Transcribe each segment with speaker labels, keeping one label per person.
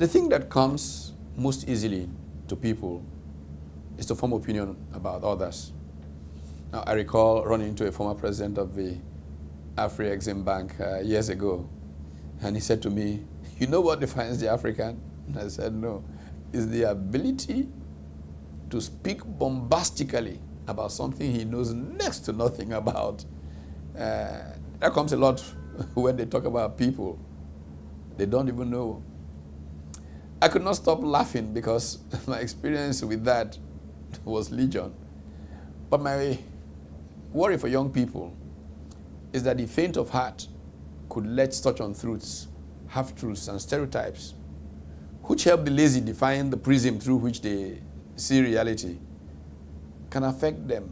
Speaker 1: The thing that comes most easily to people is to form opinion about others. Now, I recall running into a former president of the Afri-Exim Bank years ago, and he said to me, "You know what defines the African?" And I said, "No. It's the ability to speak bombastically about something he knows next to nothing about." That comes a lot when they talk about people they don't even know. I could not stop laughing because my experience with that was legion. But my worry for young people is that the faint of heart could let such untruths, half-truths, and stereotypes, which help the lazy define the prism through which they see reality, can affect them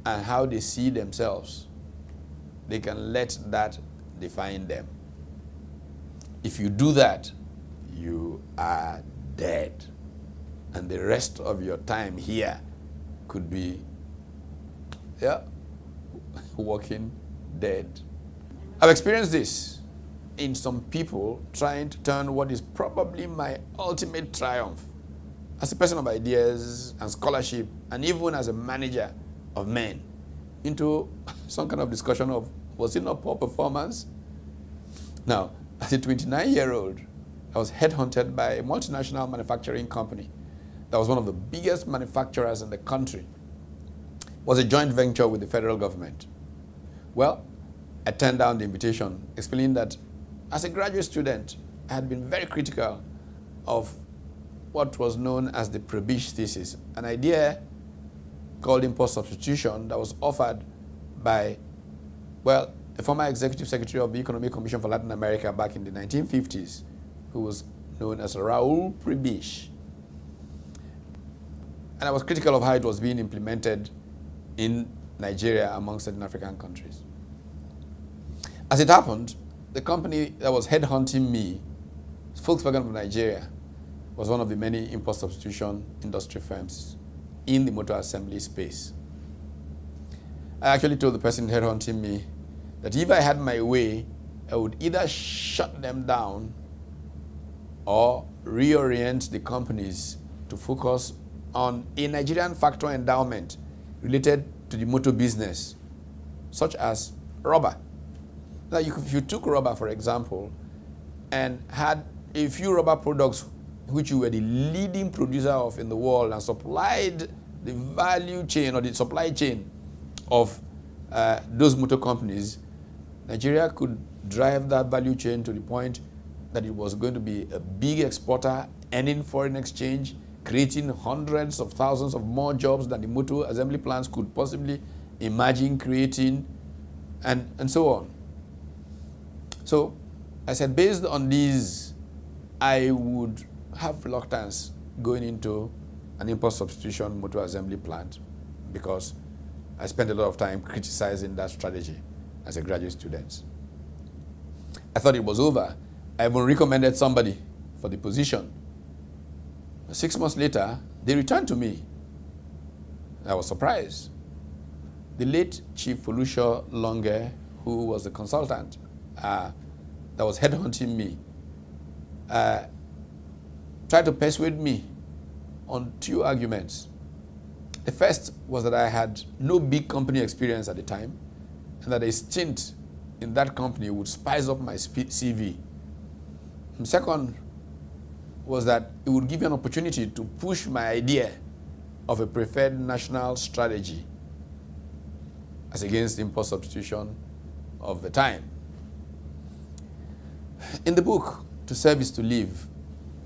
Speaker 1: and how they see themselves. They can let that define them. If you do that, you are dead. And the rest of your time here could be, walking dead. I've experienced this in some people trying to turn what is probably my ultimate triumph as a person of ideas and scholarship, and even as a manager of men, into some kind of discussion of, was it not poor performance? Now, as a 29-year-old, I was headhunted by a multinational manufacturing company that was one of the biggest manufacturers in the country. It was a joint venture with the federal government. Well, I turned down the invitation, explaining that as a graduate student, I had been very critical of what was known as the Prebisch thesis, an idea called import substitution that was offered by, a former executive secretary of the Economic Commission for Latin America back in the 1950s, who was known as Raul Prebisch. And I was critical of how it was being implemented in Nigeria among certain African countries. As it happened, the company that was headhunting me, Volkswagen of Nigeria, was one of the many import substitution industry firms in the motor assembly space. I actually told the person headhunting me that if I had my way, I would either shut them down or reorient the companies to focus on a Nigerian factor endowment related to the motor business, such as rubber. Now, if you took rubber, for example, and had a few rubber products which you were the leading producer of in the world and supplied the value chain or the supply chain of those motor companies, Nigeria could drive that value chain to the point that it was going to be a big exporter, earning foreign exchange, creating hundreds of thousands of more jobs than the motor assembly plants could possibly imagine creating, and so on. So I said, based on these, I would have reluctance going into an import substitution motor assembly plant because I spent a lot of time criticizing that strategy as a graduate student. I thought it was over. I even recommended somebody for the position. 6 months later, they returned to me. I was surprised. The late Chief Folusho Longe, who was the consultant that was headhunting me, tried to persuade me on 2 arguments. The first was that I had no big company experience at the time, and that a stint in that company would spice up my CV. And second was that it would give you an opportunity to push my idea of a preferred national strategy as against import substitution of the time. In the book, To Serve is to Live,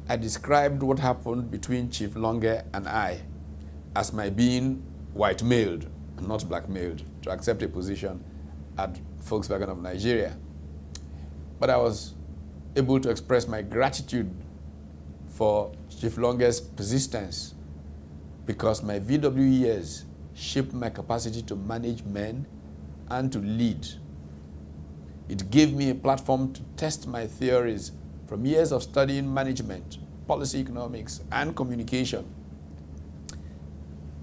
Speaker 1: I described what happened between Chief Longe and I as my being white-mailed and not blackmailed to accept a position at Volkswagen of Nigeria. But I was able to express my gratitude for Chief Longe's persistence because my VW years shaped my capacity to manage men and to lead. It gave me a platform to test my theories from years of studying management, policy economics, and communication.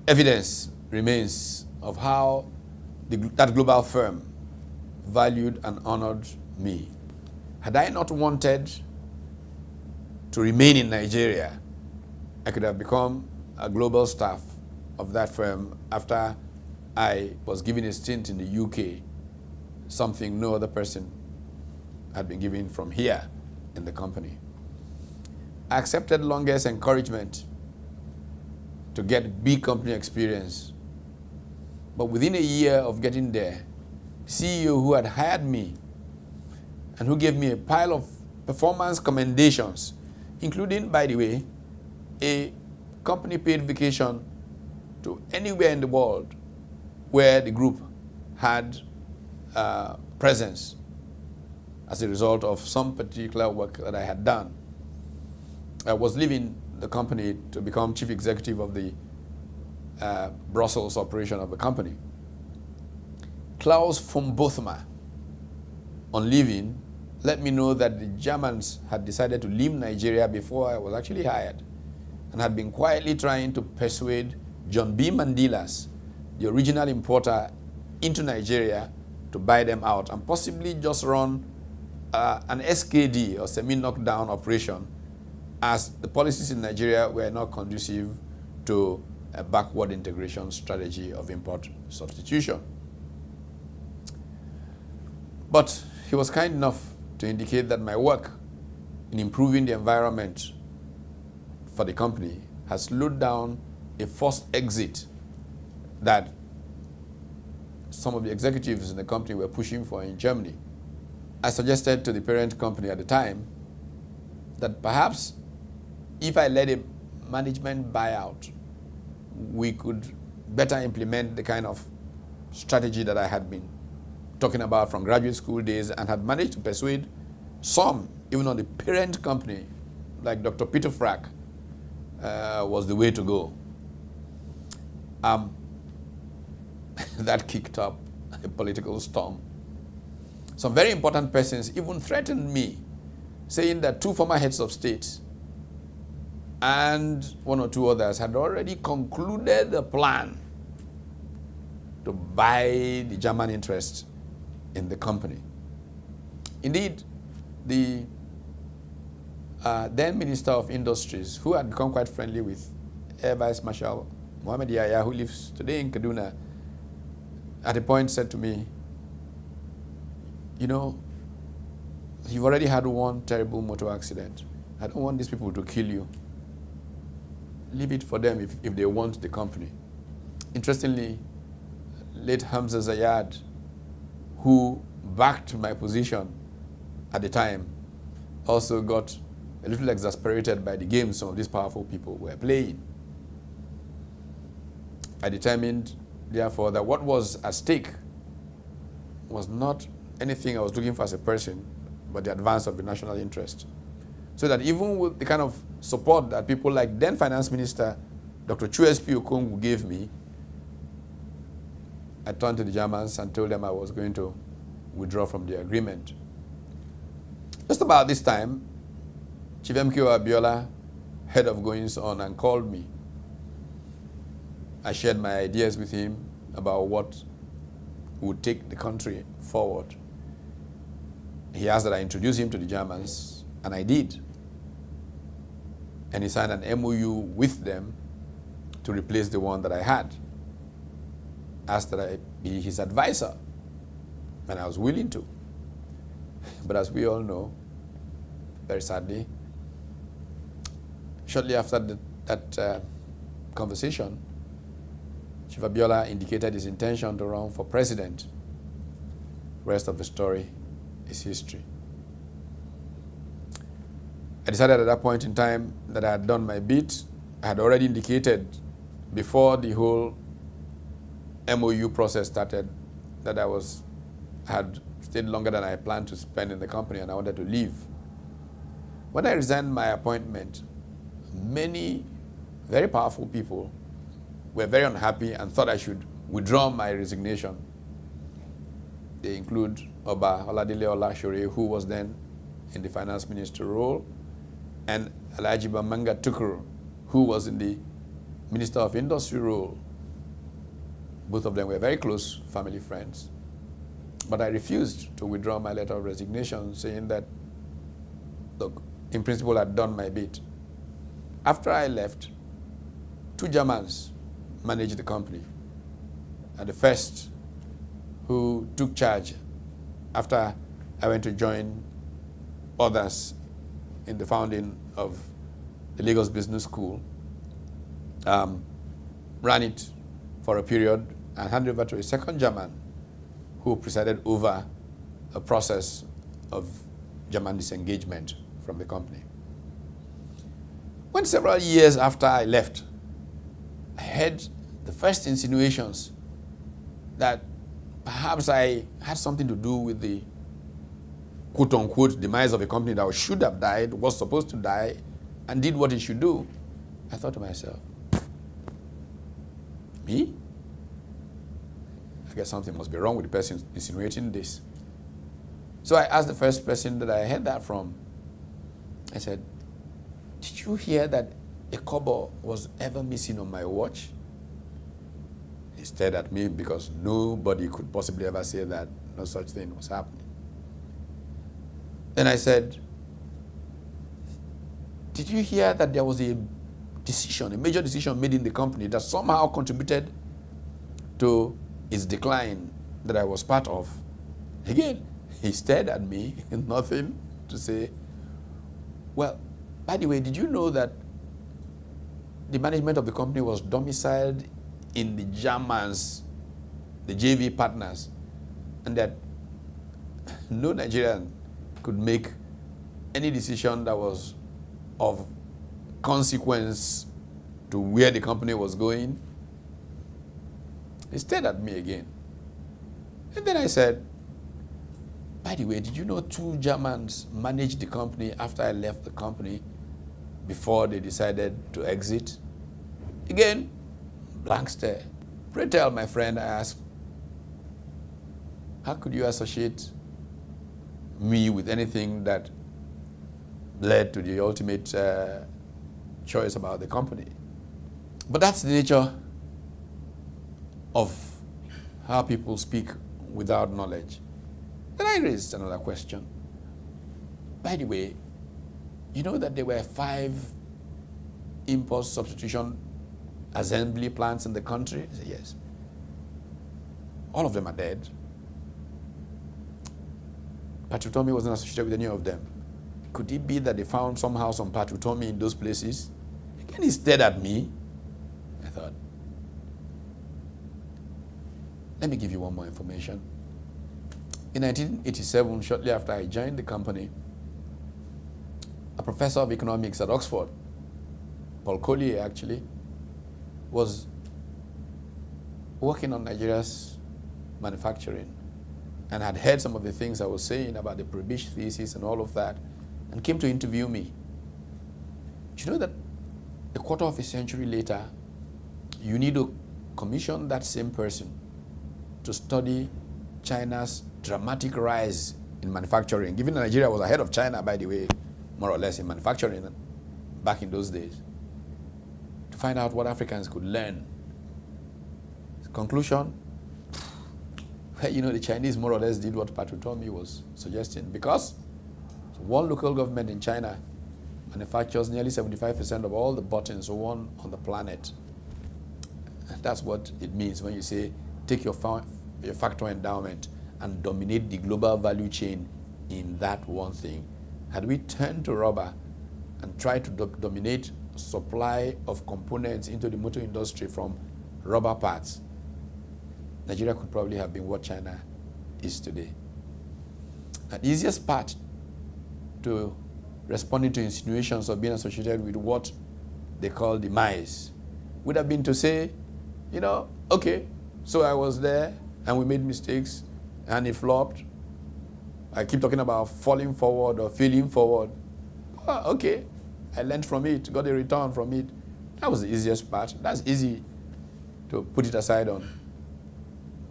Speaker 1: Evidence remains of how that global firm valued and honored me. Had I not wanted to remain in Nigeria, I could have become a global staff of that firm after I was given a stint in the UK, something no other person had been given from here in the company. I accepted longest encouragement to get big company experience. But within a year of getting there, the CEO who had hired me and who gave me a pile of performance commendations, including, by the way, a company paid vacation to anywhere in the world where the group had presence as a result of some particular work that I had done. I was leaving the company to become chief executive of the Brussels operation of the company. Klaus von Bothmer, on leaving, let me know that the Germans had decided to leave Nigeria before I was actually hired, and had been quietly trying to persuade John B. Mandilas, the original importer, into Nigeria to buy them out and possibly just run an SKD, or semi-knockdown operation, as the policies in Nigeria were not conducive to a backward integration strategy of import substitution. But he was kind enough to indicate that my work in improving the environment for the company has slowed down a forced exit that some of the executives in the company were pushing for in Germany. I suggested to the parent company at the time that perhaps if I led a management buyout, we could better implement the kind of strategy that I had been talking about from graduate school days, and had managed to persuade some, even on the parent company, like Dr. Peter Frack, was the way to go. That kicked up a political storm. Some very important persons even threatened me, saying that 2 former heads of state and 1 or 2 others had already concluded the plan to buy the German interest in the company. Indeed, the then Minister of Industries, who had become quite friendly with Air Vice Marshal Mohammed Yahya, who lives today in Kaduna, at a point said to me, you know, you've already had 1 terrible motor accident. I don't want these people to kill you. Leave it for them if they want the company. Interestingly, late Hamza Zayad, who backed my position at the time, also got a little exasperated by the games some of these powerful people were playing. I determined, therefore, that what was at stake was not anything I was looking for as a person, but the advance of the national interest. So that even with the kind of support that people like then Finance Minister Dr. Chuespi Okongu gave me, I turned to the Germans and told them I was going to withdraw from the agreement. Just about this time, Chief MKO Abiola, head of goings on, and called me. I shared my ideas with him about what would take the country forward. He asked that I introduce him to the Germans, and I did. And he signed an MOU with them to replace the one that I had. Asked that I be his advisor, and I was willing to. But as we all know, very sadly, shortly after that conversation, Chief Abiola indicated his intention to run for president. The rest of the story is history. I decided at that point in time that I had done my bit. I had already indicated before the whole MOU process started that I had stayed longer than I planned to spend in the company, and I wanted to leave. When I resigned my appointment, many very powerful people were very unhappy and thought I should withdraw my resignation. They include Oba Oladile Olashore, who was then in the finance minister role, and Alhaji Bamanga Tukur, who was in the Minister of Industry role. Both of them were very close family friends. But I refused to withdraw my letter of resignation, saying that, look, in principle, had done my bit. After I left, 2 Germans managed the company. And the first who took charge after I went to join others in the founding of the Lagos Business School, ran it for a period and handed over to a second German who presided over a process of German disengagement from the company. When several years after I left, I heard the first insinuations that perhaps I had something to do with the quote-unquote demise of a company that should have died, was supposed to die, and did what it should do. I thought to myself, me? I guess something must be wrong with the person insinuating this. So I asked the first person that I heard that from. I said, did you hear that a kobo was ever missing on my watch? He stared at me because nobody could possibly ever say that no such thing was happening. Then I said, did you hear that there was a decision, a major decision made in the company that somehow contributed to its decline that I was part of? Again, he stared at me, nothing to say. Well, by the way, did you know that the management of the company was domiciled in the Germans, the JV partners, and that no Nigerian could make any decision that was of consequence to where the company was going? He stared at me again. And then I said, by the way, did you know 2 Germans managed the company after I left the company before they decided to exit? Again, blank stare. Pray tell, my friend, I asked, how could you associate me with anything that led to the ultimate choice about the company? But that's the nature of how people speak without knowledge. Then I raised another question. By the way, you know that there were 5 import substitution assembly plants in the country? I said, yes. All of them are dead. Utomi wasn't associated with any of them. Could it be that they found somehow some Utomi in those places? Again, he stared at me. I thought, let me give you one more information. In 1987, shortly after I joined the company, a professor of economics at Oxford, Paul Collier actually, was working on Nigeria's manufacturing and had heard some of the things I was saying about the Prohibition thesis and all of that, and came to interview me. Do you know that a quarter of a century later, you need to commission that same person to study China's dramatic rise in manufacturing, given that Nigeria was ahead of China, by the way, more or less in manufacturing back in those days, to find out what Africans could learn. Conclusion, you know, the Chinese more or less did what Utomi was suggesting, because one local government in China manufactures nearly 75% of all the buttons worn on the planet. That's what it means when you say take your factor endowment and dominate the global value chain in that one thing. Had we turned to rubber and tried to dominate supply of components into the motor industry from rubber parts, Nigeria could probably have been what China is today. The easiest part to responding to insinuations of being associated with what they call demise would have been to say, you know, okay, so I was there and we made mistakes and it flopped. I keep talking about falling forward or failing forward. Well, okay, I learned from it, got a return from it. That was the easiest part. That's easy to put it aside on.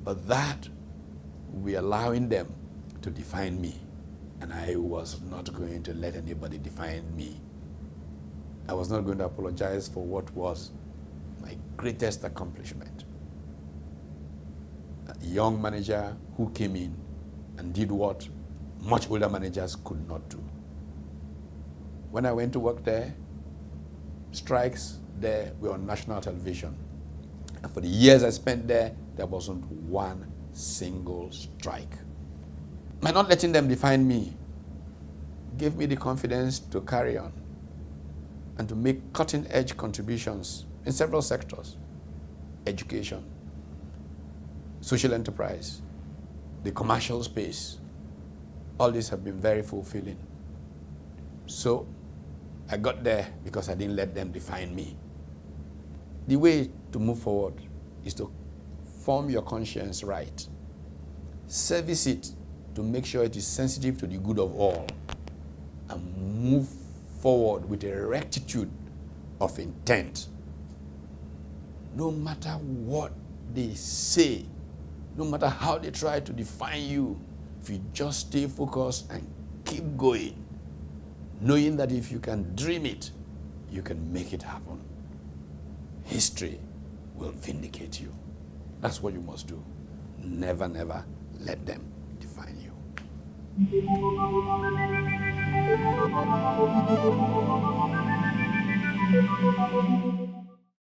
Speaker 1: But that, we're allowing them to define me. And I was not going to let anybody define me. I was not going to apologize for what was my greatest accomplishment. A young manager who came in and did what much older managers could not do. When I went to work there, strikes there were on national television. And for the years I spent there, there wasn't one single strike. My not letting them define me gave me the confidence to carry on and to make cutting-edge contributions in several sectors: education, social enterprise, the commercial space. All these have been very fulfilling. So I got there because I didn't let them define me. The way to move forward is to form your conscience right. Service it to make sure it is sensitive to the good of all, and move forward with a rectitude of intent. No matter what they say, no matter how they try to define you, if you just stay focused and keep going, knowing that if you can dream it, you can make it happen. History will vindicate you. That's what you must do. Never, never let them define you.